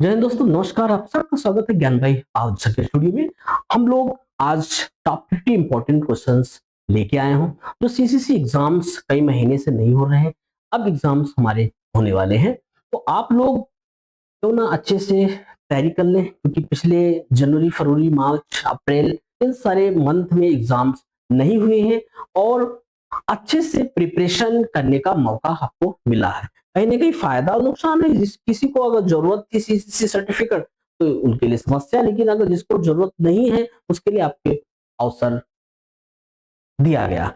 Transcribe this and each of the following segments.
जय हिंद दोस्तों, नमस्कार। आप सबका स्वागत है ज्ञान भाई आज के स्टूडियो में। हम लोग आज टॉप 50 इंपॉर्टेंट क्वेश्चंस लेके आए हूं जो सीसीसी एग्जाम्स कई महीने से नहीं हो रहे हैं। अब एग्जाम्स हमारे होने वाले हैं, तो आप लोग क्यों ना अच्छे से तैयारी कर लें, क्योंकि पिछले जनवरी, फरवरी, मार्च, अप्रैल इन सारे मंथ में एग्जाम्स नहीं हुए हैं और अच्छे से प्रिपरेशन करने का मौका आपको मिला है। कहीं ना कहीं फायदा और नुकसान है। जिस किसी को अगर जरूरत थी सीसीसी सर्टिफिकेट तो उनके लिए समस्या, लेकिन अगर जिसको जरूरत नहीं है उसके लिए आपके अवसर दिया गया।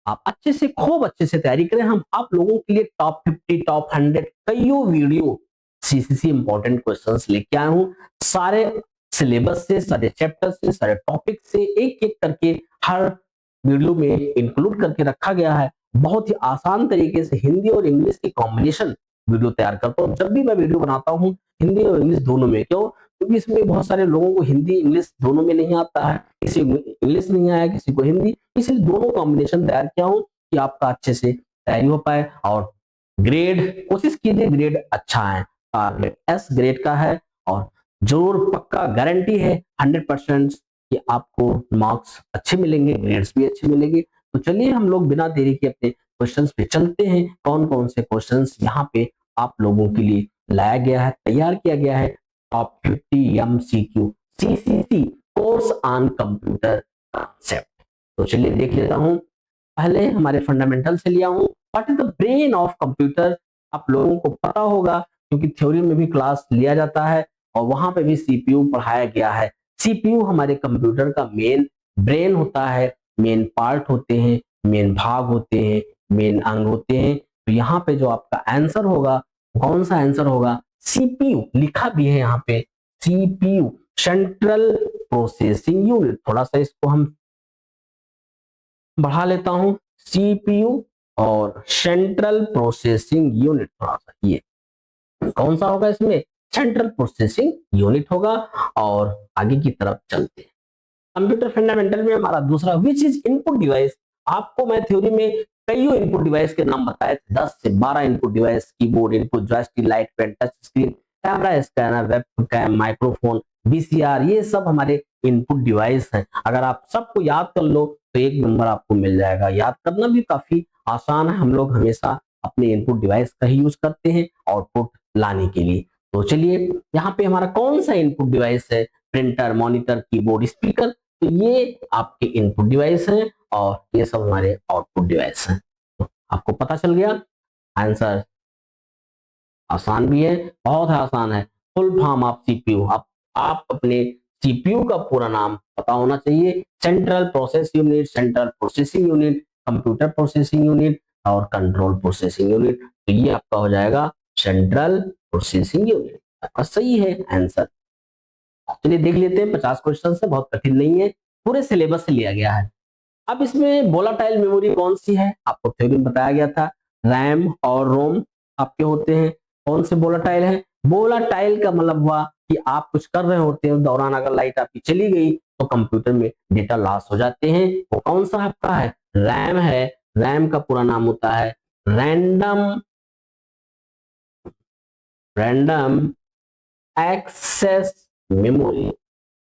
आप अच्छे से, खूब अच्छे से तैयारी करें। हम आप लोगों के लिए टॉप 50, टॉप 100 कईयों वीडियो सीसीसी इंपॉर्टेंट क्वेश्चंस लेके आया हूं। सारे सिलेबस से, सारे चैप्टर से, सारे टॉपिक से एक एक करके हर वीडियो में इंक्लूड करके रखा गया है। बहुत ही आसान तरीके से हिंदी और इंग्लिश की कॉम्बिनेशन वीडियो तैयार करता हूँ। जब भी मैं वीडियो बनाता हूँ हिंदी और इंग्लिश दोनों में, क्यों? क्योंकि इसमें बहुत सारे लोगों को हिंदी इंग्लिश दोनों में नहीं आता है। किसी को इंग्लिश नहीं आया, किसी को हिंदी, इसलिए दोनों कॉम्बिनेशन तैयार किया हूं कि आपका अच्छे से तैयारी हो पाए। और ग्रेड कोशिश कीजिए ग्रेड अच्छा है। टारगेट एस ग्रेड का है और जरूर पक्का गारंटी है 100% कि आपको मार्क्स अच्छे मिलेंगे, ग्रेड्स भी अच्छे मिलेंगे। तो चलिए हम लोग बिना देरी के अपने क्वेश्चंस पे चलते हैं। कौन कौन से क्वेश्चंस यहाँ पे आप लोगों के लिए लाया गया है, तैयार किया गया है। Top 50 MCQ CCC course on computer concept. तो चलिए देख लेता हूं। पहले हमारे फंडामेंटल से लिया हूं। What is the brain of computer? आप लोगों को पता होगा क्योंकि थ्योरी में भी क्लास लिया जाता है और वहां पे भी सीपीयू पढ़ाया गया है। सीपीयू हमारे कंप्यूटर का मेन ब्रेन होता है, मेन पार्ट होते हैं, मेन भाग होते हैं, मेन अंग होते हैं। तो यहाँ पे जो आपका आंसर होगा, कौन सा आंसर होगा? सीपीयू लिखा भी है यहाँ पे, सीपीयू सेंट्रल प्रोसेसिंग यूनिट। थोड़ा सा इसको हम बढ़ा लेता हूं, सीपीयू और सेंट्रल प्रोसेसिंग यूनिट। थोड़ा सा ये कौन सा होगा? इसमें सेंट्रल प्रोसेसिंग यूनिट होगा। और आगे की तरफ चलते हैं। कंप्यूटर फंडामेंटल में हमारा दूसरा, विच इज इनपुट डिवाइस। आपको मैं थ्योरी में कई इनपुट डिवाइस के नाम बताए थे, 10 से 12 input device, keyboard input, joystick, light pen, touch screen, camera, scanner, webcam, microphone, VCR, ये सब हमारे इनपुट डिवाइस हैं। अगर आप सबको याद कर लो तो एक नंबर आपको मिल जाएगा। याद करना भी काफी आसान है। हम लोग हमेशा अपने इनपुट डिवाइस का ही यूज करते हैं आउटपुट लाने के लिए। तो चलिए यहाँ पे हमारा कौन सा इनपुट डिवाइस है? Printer, monitor, keyboard, speaker. तो ये आपके इनपुट डिवाइस हैं और ये सब हमारे आउटपुट डिवाइस हैं। तो आपको पता चल गया। आंसर आसान भी है, बहुत आसान है। Full form of CPU. आप अपने सीपीयू का पूरा नाम पता होना चाहिए। Central process unit, central processing unit, computer processing unit और कंट्रोल प्रोसेसिंग यूनिट। तो ये आपका हो जाएगा सेंट्रल प्रोसेसिंग यूनिट। आपका सही है आंसर। चलिए देख लेते हैं। 50 क्वेश्चन है, बहुत कठिन नहीं है, पूरे सिलेबस से लिया गया है। अब इसमें वोलाटाइल मेमोरी कौन सी है? आपको थ्योरी में बताया गया था, रैम और रोम आपके होते हैं। कौन से वोलाटाइल है? वोलाटाइल का मतलब हुआ कि आप कुछ कर रहे होते हैं, उस दौरान अगर लाइट आपकी चली गई तो कंप्यूटर में डेटा लॉस हो जाते हैं। वो कौन सा आपका है? रैम है। रैम का पूरा नाम होता है random random access memory,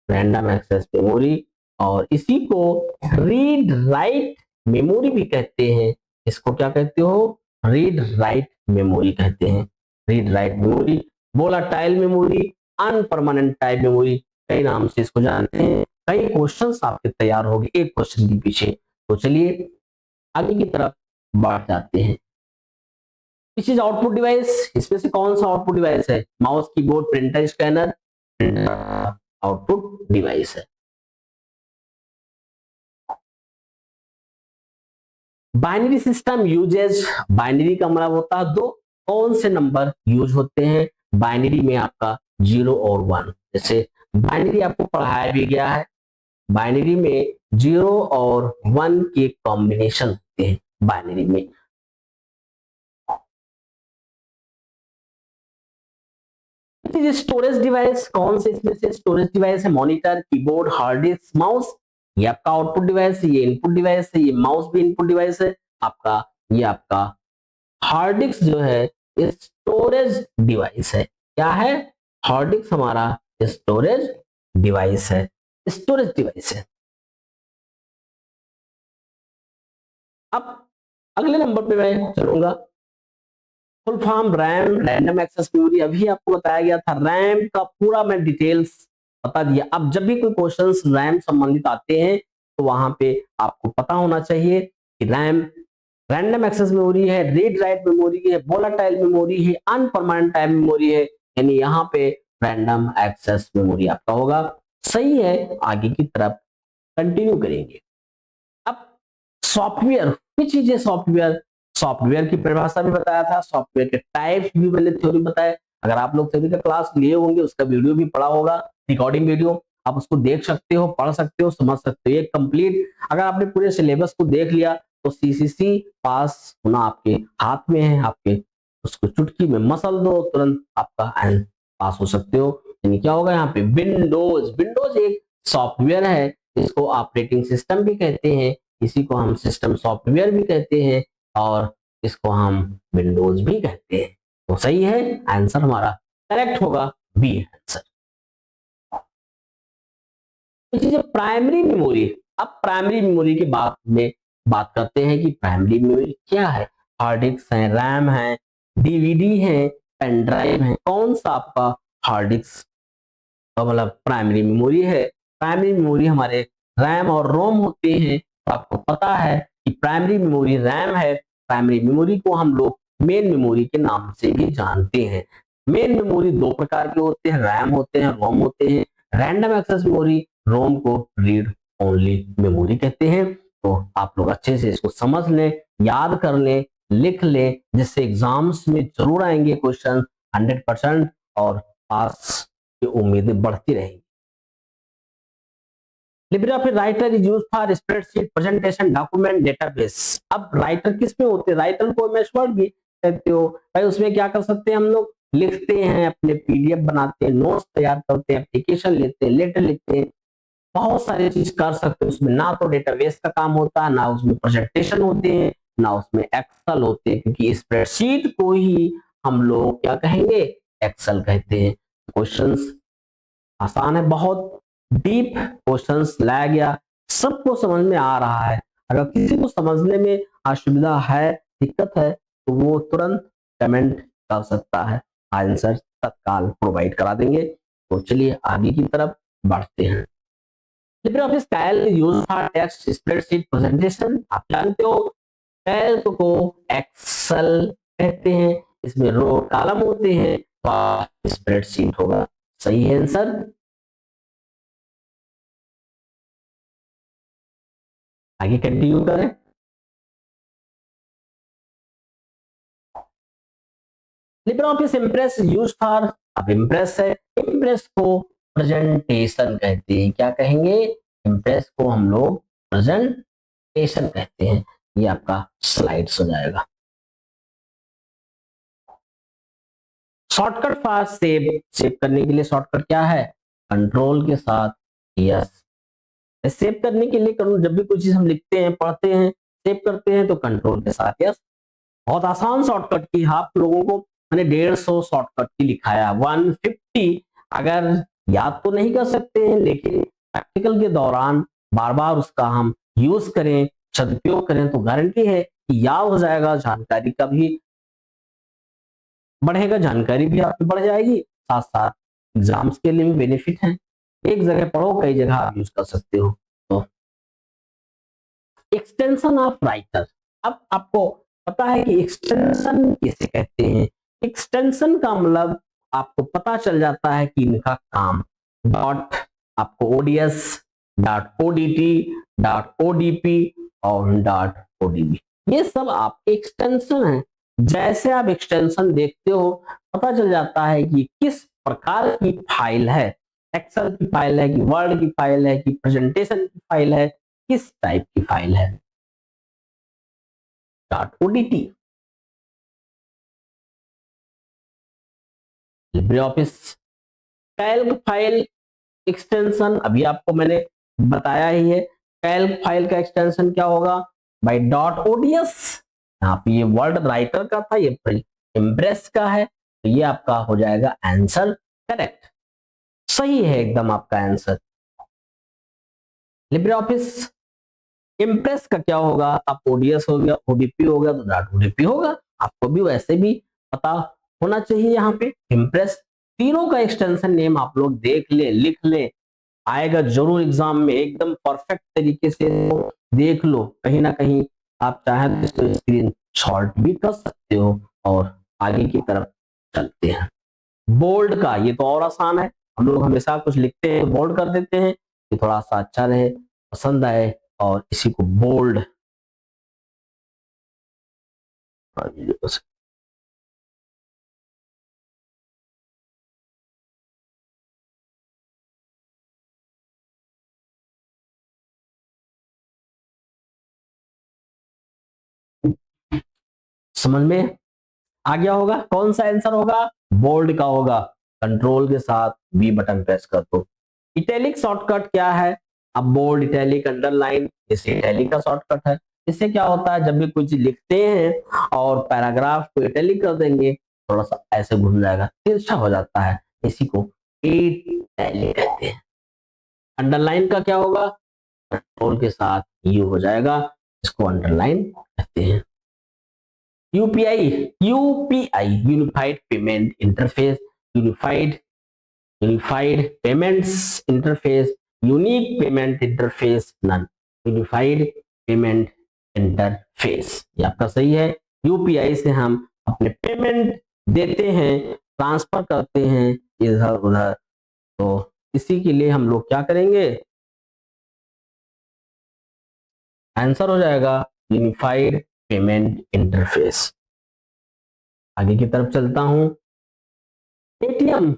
random access memory. और इसी को रीड राइट मेमोरी भी कहते हैं। इसको क्या कहते हो? रीड राइट मेमोरी कहते हैं। Read write memory, volatile memory, unpermanent type memory, कई नाम से इसको जानते हैं। कई क्वेश्चंस आपके तैयार हो गए एक क्वेश्चन के पीछे। तो चलिए आगे की तरफ बढ़ जाते हैं। Which is output device? इसमें से कौन सा आउटपुट डिवाइस है? Mouse, keyboard, printer, scanner. Output device है। बाइनरी सिस्टम यूजेज, बाइनरी का मतलब होता है दो। कौन से नंबर यूज होते हैं बाइनरी में? आपका 0 और 1। जैसे बाइनरी आपको पढ़ाया भी गया है, बाइनरी में 0 और 1 के कॉम्बिनेशन होते हैं बाइनरी में। स्टोरेज डिवाइस, कौन से इसमें से स्टोरेज डिवाइस है? Monitor, keyboard, hard disk, mouse. ये आपका आउटपुट डिवाइस है, ये इनपुट डिवाइस है। ये माउस भी इनपुट डिवाइस है आपका। ये आपका हार्ड डिस्क जो है स्टोरेज डिवाइस है। क्या है? हार्ड डिस्क हमारा स्टोरेज डिवाइस है, स्टोरेज डिवाइस है। अब अगले नंबर पे मैं चलूंगा, full form RAM, random access memory. अभी आपको बताया गया था रैम का पूरा मैं डिटेल्स बता दिया। अब जब भी कोई क्वेश्चंस रैम संबंधित आते हैं तो वहां पे आपको पता होना चाहिए कि रैम रैंडम एक्सेस मेमोरी है, रीड राइट मेमोरी है, वोलाटाइल मेमोरी है, अनपरमानेंट टाइम मेमोरी है, यानी यहाँ पे रैंडम एक्सेस मेमोरी आपका होगा। सही है, आगे की तरफ कंटिन्यू करेंगे। अब सॉफ्टवेयर, कुछ चीजें सॉफ्टवेयर, सॉफ्टवेयर की परिभाषा भी बताया था, सॉफ्टवेयर के टाइप्स भी मैंने थ्योरी बताया। अगर आप लोग थ्योरी का क्लास लिए होंगे, उसका वीडियो भी पड़ा होगा, रिकॉर्डिंग वीडियो, आप उसको देख सकते हो, पढ़ सकते हो, समझ सकते हो। ये कंप्लीट अगर आपने पूरे सिलेबस को देख लिया तो सीसीसी पास होना आपके हाथ में है, आपके उसको चुटकी में मसल दो, तुरंत आपका पास हो सकते हो। यानी क्या होगा यहाँ पे, विंडोज, विंडोज एक सॉफ्टवेयर है, इसको ऑपरेटिंग सिस्टम भी कहते हैं, इसी को हम सिस्टम सॉफ्टवेयर भी कहते हैं, और इसको हम विंडोज भी कहते हैं। तो सही है, आंसर हमारा करेक्ट होगा, बी आंसर। प्राइमरी मेमोरी, अब प्राइमरी मेमोरी की बात में बात करते हैं कि प्राइमरी मेमोरी क्या है। हार्ड डिस्क है, रैम है, डीवीडी है, पेन ड्राइव है, कौन सा आपका हार्ड डिस्क मतलब प्राइमरी मेमोरी है। प्राइमरी मेमोरी हमारे रैम और रोम होते हैं। तो आपको पता है कि प्राइमरी मेमोरी रैम है। प्राइमरी मेमोरी को हम लोग मेन मेमोरी के नाम से भी जानते हैं। मेन मेमोरी दो प्रकार के होते हैं, रैम होते हैं, रोम होते हैं। रैंडम एक्सेस मेमोरी, रोम को रीड ओनली मेमोरी कहते हैं। तो आप लोग अच्छे से इसको समझ लें, याद कर लें, लिख लें, जिससे एग्जाम्स में जरूर आएंगे क्वेश्चन 100%, और पास की उम्मीदें बढ़ती रहेंगी। LibreOffice writer is used for spreadsheet, presentation, document, database. अब राइटर किस में होते हैं, राइटर को एमएस वर्ड भी कहते हो भाई। उसमें क्या कर सकते हैं हम लोग, लिखते हैं, अपने पीडीएफ बनाते हैं, नोट्स तैयार करते हैं, एप्लीकेशन लेते हैं, लेटर लिखते हैं, बहुत सारी चीज कर सकते हैं उसमें। ना तो डेटाबेस का काम होता है, ना उसमें प्रेजेंटेशन होते हैं, ना उसमें एक्सेल होते हैं, क्योंकि स्प्रेडशीट को ही हम लोग क्या कहेंगे, एक्सेल कहते हैं। क्वेश्चंस आसान है, बहुत डीप क्वेश्चंस लाया गया, सबको समझ में आ रहा है। अगर किसी को समझने में असुविधा है, दिक्कत है, तो वो तुरंत कमेंट कर सकता है, आंसर तत्काल प्रोवाइड करा देंगे। तो चलिए आगे की तरफ बढ़ते हैं। LibreOffice Calc used for text spreadsheet presentation. आप जानते हो कैल्क को एक्सेल कहते हैं, इसमें रो कॉलम होते हैं, स्प्रेडशीट होगा। सही है आंसर। आगे कंटिन्यू करें। लिब्रियोफिस इम्प्रेस यूज फॉर, अब इम्प्रेस है, इम्प्रेस को प्रेजेंटेशन कहते हैं। क्या कहेंगे, इम्प्रेस को हम लोग प्रेजेंटेशन कहते हैं। ये आपका स्लाइड्स हो जाएगा। शॉर्टकट फॉर सेव, सेव करने के लिए शॉर्टकट क्या है, कंट्रोल के साथ यस। सेव करने के लिए करूँ, जब भी कोई चीज हम लिखते हैं, पढ़ते हैं, सेव करते हैं, तो कंट्रोल के साथ यस। बहुत आसान शॉर्टकट की, आप लोगों को मैंने 150 शॉर्टकट की लिखाया, 150 अगर याद तो नहीं कर सकते हैं, लेकिन प्रैक्टिकल के दौरान बार बार उसका हम यूज करें, सदुपयोग करें, तो गारंटी है कि याद हो जाएगा, जानकारी का भी बढ़ेगा, जानकारी भी आपकी बढ़ जाएगी, साथ साथ एग्जाम्स के लिए भी बेनिफिट है। एक जगह पढ़ो, कई जगह आप यूज कर सकते हो। तो एक्सटेंशन ऑफ राइटर, अब आपको पता है कि एक्सटेंशन किसे कहते हैं। एक्सटेंशन का मतलब आपको पता चल जाता है कि इनका काम, डॉट आपको ODS, dot ODT, dot ODP और डॉट ओडीबी, ये सब आपके एक्सटेंशन है। जैसे आप एक्सटेंशन देखते हो, पता चल जाता है कि किस प्रकार की फाइल है, एक्सेल की फाइल है कि वर्ड की फाइल है कि प्रेजेंटेशन की फाइल है, किस टाइप की फाइल है। Dot ODT, Libre office Calc file extension, अभी आपको मैंने बताया ही है। कैल्क फाइल का एक्सटेंशन क्या होगा भाई, डॉट ओडीएस। यहाँ पे ये वर्ड राइटर का था, ये इम्प्रेस का है, तो ये आपका हो जाएगा आंसर करेक्ट, सही है एकदम आपका आंसर। लिब्रे ऑफिस इम्प्रेस का क्या होगा? आप ओडीएस हो गया, ओडीपी हो गया तो डॉट ओडीपी होगा। आपको भी वैसे भी पता होना चाहिए। यहाँ पे इम्प्रेस, तीनों का एक्सटेंशन नेम आप लोग देख ले, लिख ले, आएगा जरूर एग्जाम में, एकदम परफेक्ट तरीके से देख लो। कहीं ना कहीं आप चाहे तो इसको स्क्रीन शॉट भी कर सकते हो और आगे की तरफ चलते हैं। बोल्ड का ये तो और आसान है, हम लोग हमेशा कुछ लिखते हैं बोल्ड कर देते हैं, ये थोड़ा सा अच्छा रहे, पसंद आए और इसी को बोल्ड। समझ में आ गया होगा कौन सा आंसर होगा? बोल्ड का होगा। कंट्रोल के साथ बी बटन प्रेस कर दो। इटैलिक शॉर्टकट क्या है? अब बोल्ड, इटैलिक, अंडरलाइन, इसे इटैलिक का शॉर्टकट है। इससे क्या होता है, जब भी कुछ लिखते हैं और पैराग्राफ को इटैलिक कर देंगे, थोड़ा सा ऐसे घूम जाएगा, तिरछा हो जाता है, इसी को इटैलिक कहते हैं। अंडरलाइन का क्या होगा? कंट्रोल के साथ यू हो जाएगा, इसको अंडरलाइन कहते हैं। UPI, UPI unified payment interface, unified unified payments interface, unique payment interface, none, unified payment interface, ये आपका सही है। यूपीआई से हम अपने पेमेंट देते हैं, ट्रांसफर करते हैं इधर उधर, तो इसी के लिए हम लोग क्या करेंगे? आंसर हो जाएगा यूनिफाइड पेमेंट इंटरफेस। आगे की तरफ चलता हूं। ATM,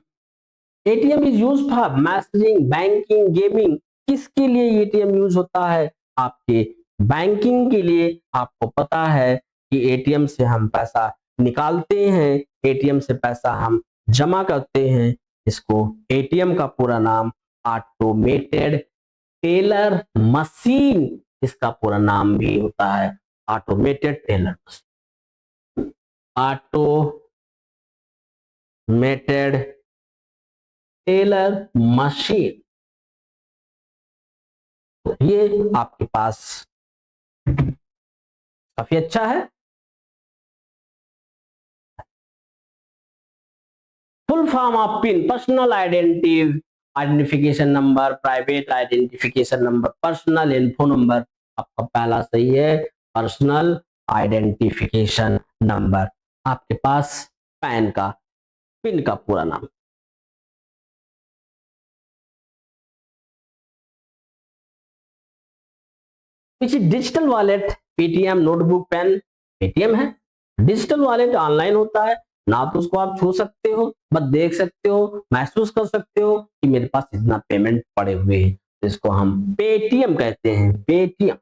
ATM is use for messaging, banking, gaming. किसके लिए एटीएम यूज होता है? आपके बैंकिंग के लिए। आपको पता है कि एटीएम से हम पैसा निकालते हैं, एटीएम से पैसा हम जमा करते हैं। इसको एटीएम का पूरा नाम ऑटोमेटेड टेलर मशीन, इसका पूरा नाम भी होता है automated teller machine, automated teller machine. ये आपके पास काफी अच्छा है। Full form of pin, personal identification number, private identification number, personal info number. आपका पहला सही है, पर्सनल आइडेंटिफिकेशन नंबर। आपके पास पैन का पिन का पूरा नाम। पीछे digital wallet, Paytm, notebook, pen, Paytm है। डिजिटल वॉलेट ऑनलाइन होता है, ना तो उसको आप छू सकते हो, बस देख सकते हो, महसूस कर सकते हो कि मेरे पास इतना पेमेंट पड़े हुए हैं, तो इसको हम पेटीएम कहते हैं, पेटीएम।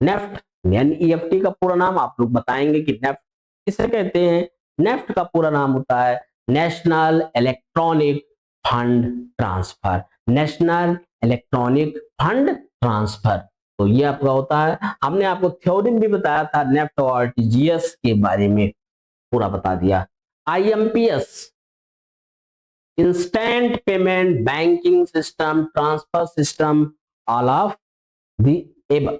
नेफ्ट, एनईएफटी का पूरा नाम आप लोग बताएंगे कि नेफ्ट किसे कहते हैं? नेफ्ट का पूरा नाम होता है national electronic fund transfer, national electronic fund transfer. तो ये आपका होता है। हमने आपको थ्योरम भी बताया था नेफ्ट और आरटीजीएस के बारे में, पूरा बता दिया। IMPS, instant payment banking system transfer system, all of the above.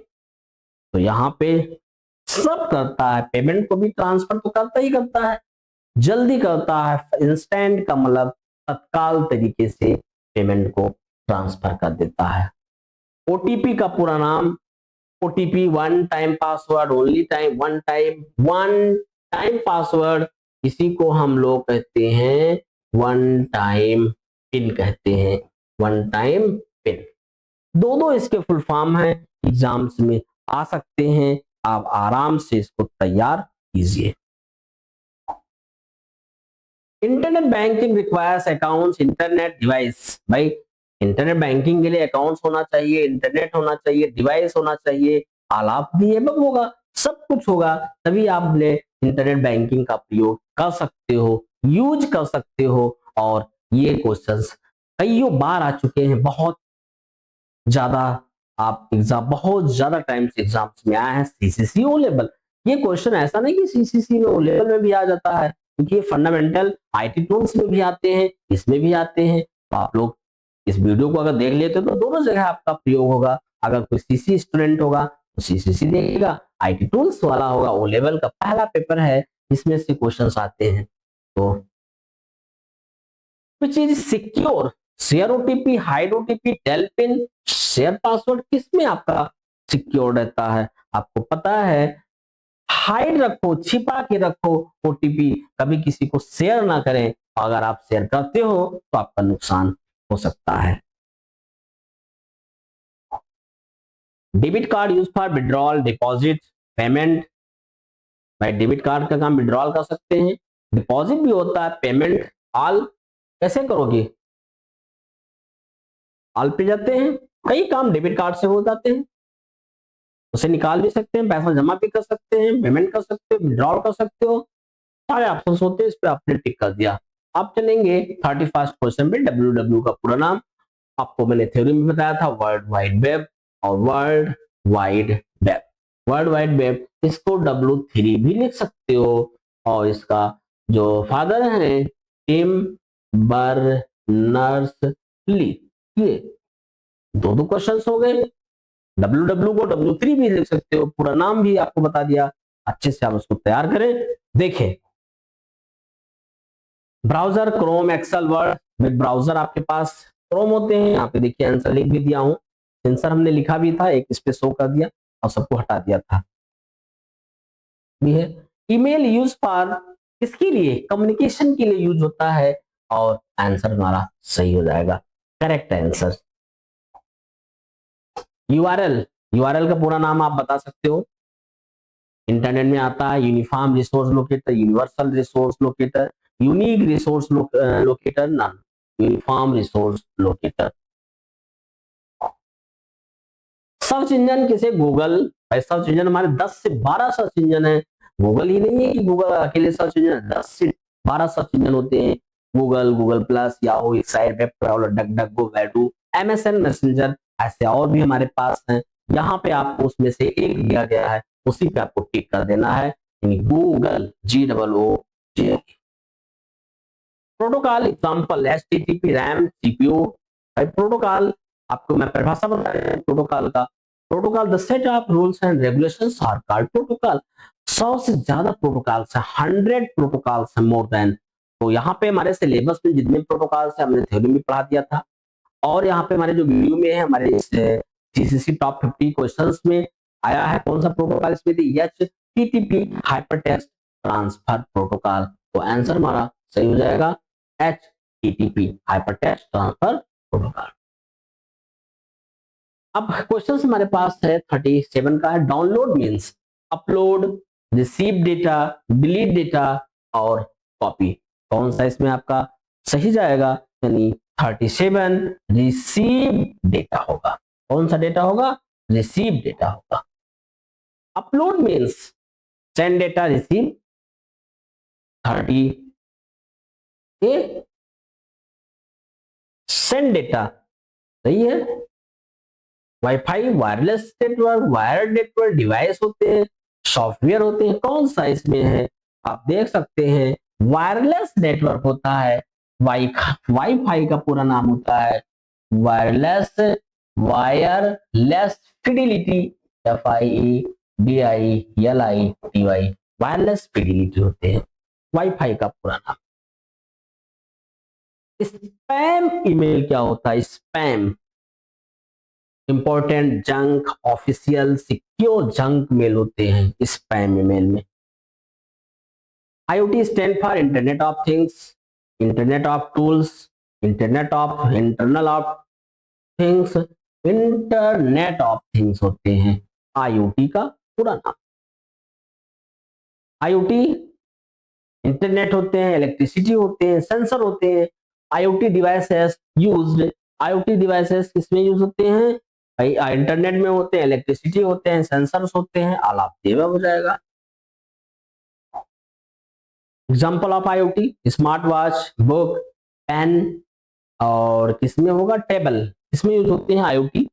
तो यहाँ पे सब करता है, पेमेंट को भी ट्रांसफर तो करता ही करता है, जल्दी करता है। इंस्टेंट का मतलब तत्काल तरीके से पेमेंट को ट्रांसफर कर देता है। ओटीपी का पूरा नाम, OTP one time password, only time, one time password, इसी को हम लोग कहते हैं वन टाइम पिन कहते हैं, वन टाइम पिन। दो इसके फुल फॉर्म है, एग्जाम्स में आ सकते हैं, आप आराम से इसको तैयार कीजिए। Internet banking requires accounts, internet device. भाई इंटरनेट बैंकिंग के लिए अकाउंट्स होना चाहिए, इंटरनेट होना चाहिए, डिवाइस होना चाहिए, ऑल ऑफ दी अबव होगा, सब कुछ होगा, तभी आप इंटरनेट बैंकिंग का प्रयोग कर सकते हो, यूज कर सकते हो। और ये क्वेश्चंस कईयों बार आ चुके हैं, बहुत ज्यादा आप एग्जाम, बहुत ज्यादा टाइम से एग्जाम्स में आया है। सीसीसी ओ लेवल, ये क्वेश्चन ऐसा नहीं कि सीसीसी में ओ लेवल में भी आ जाता है, क्योंकि ये फंडामेंटल आईटी टूल्स में भी आते हैं, इसमें भी आते हैं। तो आप लोग इस वीडियो को अगर देख लेते हो तो दोनों जगह आपका प्रयोग होगा। अगर कोई सीसी स्टूडेंट होगा तो सीसीसी देखेगा, आईटी टूल्स वाला होगा ओ लेवल का पहला पेपर है, इसमें से क्वेश्चंस आते हैं। तो which is secure, share OTP, hide OTP, tell PIN, share password, किसमें आपका सिक्योर रहता है? आपको पता है हाइड रखो, छिपा के रखो ओटीपी, कभी किसी को शेयर ना करें। अगर आप शेयर करते हो तो आपका नुकसान हो सकता है। Debit card use for withdrawal, deposit, payment. भाई डेबिट कार्ड का काम विड्रॉल कर सकते हैं, डिपॉजिट भी होता है, पेमेंट ऑल कैसे करोगे? ऑल पे जाते हैं, कई काम डेबिट कार्ड से हो जाते हैं, उसे निकाल भी सकते हैं, पैसा जमा भी कर सकते हैं, पेमेंट कर सकते हो, विड्रॉल कर सकते हो, सारे ऑप्शन होते हैं। इस पे आपने टिक कर दिया। आप चलेंगे 31st क्वेश्चन पे। डब्ल्यू का पूरा नाम आपको मैंने थ्योरी में बताया था, वर्ल्ड वाइड वेब। और world wide web, world wide web, इसको W3 भी लिख सकते हो। और इसका जो फादर है टिम बर्नर्स ली। ये दो क्वेश्चन हो गए। डब्ल्यू को W3 भी लिख सकते हो, पूरा नाम भी आपको बता दिया। अच्छे से आप उसको तैयार करें। देखें, ब्राउजर क्रोम, एक्सेल, वर्ड में ब्राउजर आपके पास क्रोम होते हैं। यहाँ पे देखिए आंसर लिख भी दिया हूँ, आंसर हमने लिखा भी था, एक इस पे शो कर दिया और सबको हटा दिया था। भी है ईमेल यूज फॉर, किसके लिए? कम्युनिकेशन के लिए यूज होता है। और आंसर हमारा सही हो जाएगा, करेक्ट आंसर। यूआरएल, यूआरएल का पूरा नाम आप बता सकते हो। इंटरनेट में आता है uniform resource locator, universal resource locator, unique resource locator, none uniform resource locator. Search engine किसे? गूगल। सर्च इंजन हमारे 10 से 12 सर्च इंजन है, गूगल ही नहीं है कि गूगल अकेले सर्च इंजन, 10 से 12 सर्च इंजन होते हैं। Google, Google plus, Yahoo, Excite, web traveller, DuckDuckGo, Baidu, MSN messenger, ऐसे और भी हमारे पास हैं। यहाँ पे आपको उसमें से एक दिया गया है, उसी पे आपको टिक कर देना है, यानी Google, GOOGLE। Protocol example HTTP, RAM, CPU। Protocol आपको मैं परिभाषा बता रहा हूं प्रोटोकॉल का। Protocol the set of rules and regulations are called protocol. 100 से ज्यादा प्रोटोकॉल्स है, 100 प्रोटोकॉल्स है, मोर देन। तो यहाँ पे हमारे सिलेबस में जितने प्रोटोकॉल्स है हमने थ्योरी में पढ़ा दिया था। और यहाँ पे हमारे जो वीडियो में है, हमारे CCC टॉप 50 क्वेश्चंस में आया है कौन सा प्रोटोकॉल इसमें? HTTP hypertext transfer protocol. तो आंसर हमारा सही हो जाएगा HTTP हाइपरटेक्स्ट ट्रांसफर प्रोटोकॉल। अब क्वेश्चन हमारे पास है 37 का है। Download means upload, receive data, delete data और कॉपी। कौन सा इसमें आपका सही जाएगा? यानी 37 रिसीव डेटा होगा। कौन सा डेटा होगा? रिसीव डेटा होगा। Upload means send data, receive 30 send data, सही है। Wifi, wireless network, wired network, device होते हैं, सॉफ्टवेयर होते हैं, कौन सा इसमें है? आप देख सकते हैं वायरलेस नेटवर्क होता है। वाईफाई का पूरा नाम होता है wireless, wireless fidelity, FIDILITY, wireless fidelity होते हैं वाईफाई का पूरा नाम। स्पैम ईमेल क्या होता है? Spam important, junk, official, secure junk mail होते हैं स्पैम ईमेल में। IoT stand for internet of things, internet of tools, internet of internal of things, internet of things होते हैं IoT का पूरा नाम। IoT इंटरनेट होते हैं, इलेक्ट्रिसिटी होते हैं, सेंसर होते हैं। IoT devices used, IoT devices किसमें यूज होते हैं? इंटरनेट में होते हैं, इलेक्ट्रिसिटी होते हैं, सेंसर्स होते हैं। आलाप देवा हो जाएगा। Example of IoT smart watch, book, pen, और किसमें होगा? टेबल, इसमें यूज होते हैं IoT।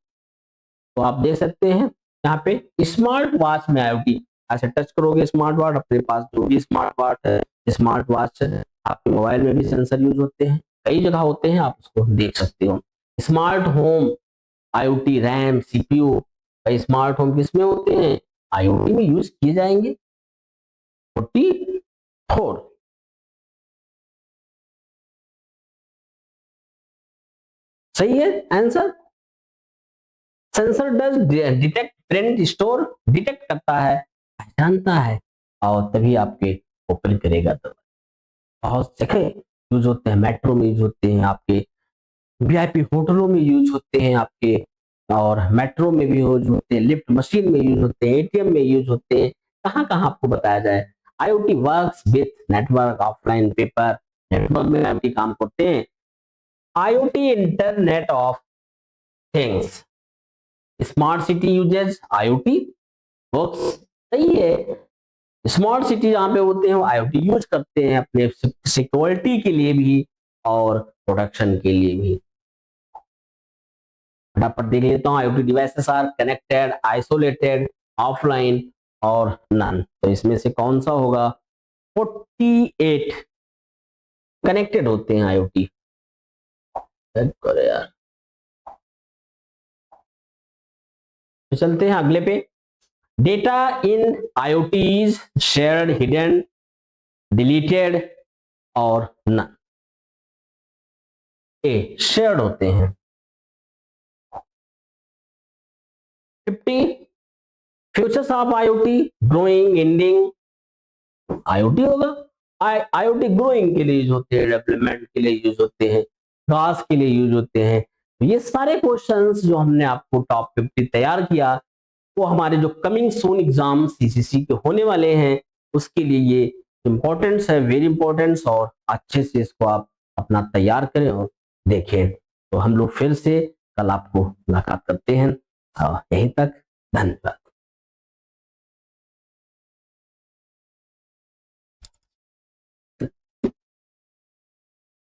तो आप देख सकते हैं यहाँ पे स्मार्ट वॉच में IoT, ऐसे टच करोगे स्मार्ट वॉच, अपने पास जो भी स्मार्ट वॉच है, स्मार्ट वॉच आपके मोबाइल में भी सेंसर यूज होते हैं, कई जगह होते हैं, आप उसको देख सकते हो। Smart home, IoT, RAM, CPU, smart home किसमें होते हैं, आईओटी में यूज किए जाएंगे। 44 सही है answer. Sensor does detect, print, store, detect करता है, पहचानता है, और तभी आपके ओपन करेगा। तो बहुत जगह यूज होते हैं, मेट्रो में यूज होते हैं, आपके वीआईपी होटलों में यूज होते हैं आपके, और मेट्रो में भी यूज होते हैं, लिफ्ट मशीन में यूज होते हैं, एटीएम में यूज होते हैं, कहाँ कहाँ आपको बताया जाए। IoT works with network, offline, paper, network में आईओटी काम करते हैं। IoT, internet of things, smart city uses IoT works, सही है। स्मार्ट सिटी जहाँ पे होते हैं वो आईओटी यूज करते हैं अपने सिक्योरिटी के लिए भी और प्रोडक्शन के लिए भी। फटाफट देख लेता हूँ, IoT devices are connected, isolated, offline और नन। तो इसमें से कौन सा होगा, 48 कनेक्टेड होते हैं आईओटी। करो यार, तो चलते हैं अगले पे। Data in IoT is shared, hidden, deleted और नन। ए शेयर्ड होते हैं। 50 futures of IoT, growing, ending, IoT होगा। आईओटी ग्रोइंग के लिए यूज होते हैं, डेवलपमेंट के लिए यूज होते हैं, विकास के लिए यूज होते हैं। तो ये सारे क्वेश्चंस जो हमने आपको टॉप 50 तैयार किया, वो हमारे जो कमिंग सून एग्जाम सीसीसी के होने वाले हैं उसके लिए ये इंपॉर्टेंस है, वेरी इंपॉर्टेंस, और अच्छे से इसको आप अपना तैयार करें और देखें। तो हम लोग फिर से कल आपको मुलाकात करते हैं। यहीं तक, धन्यवाद।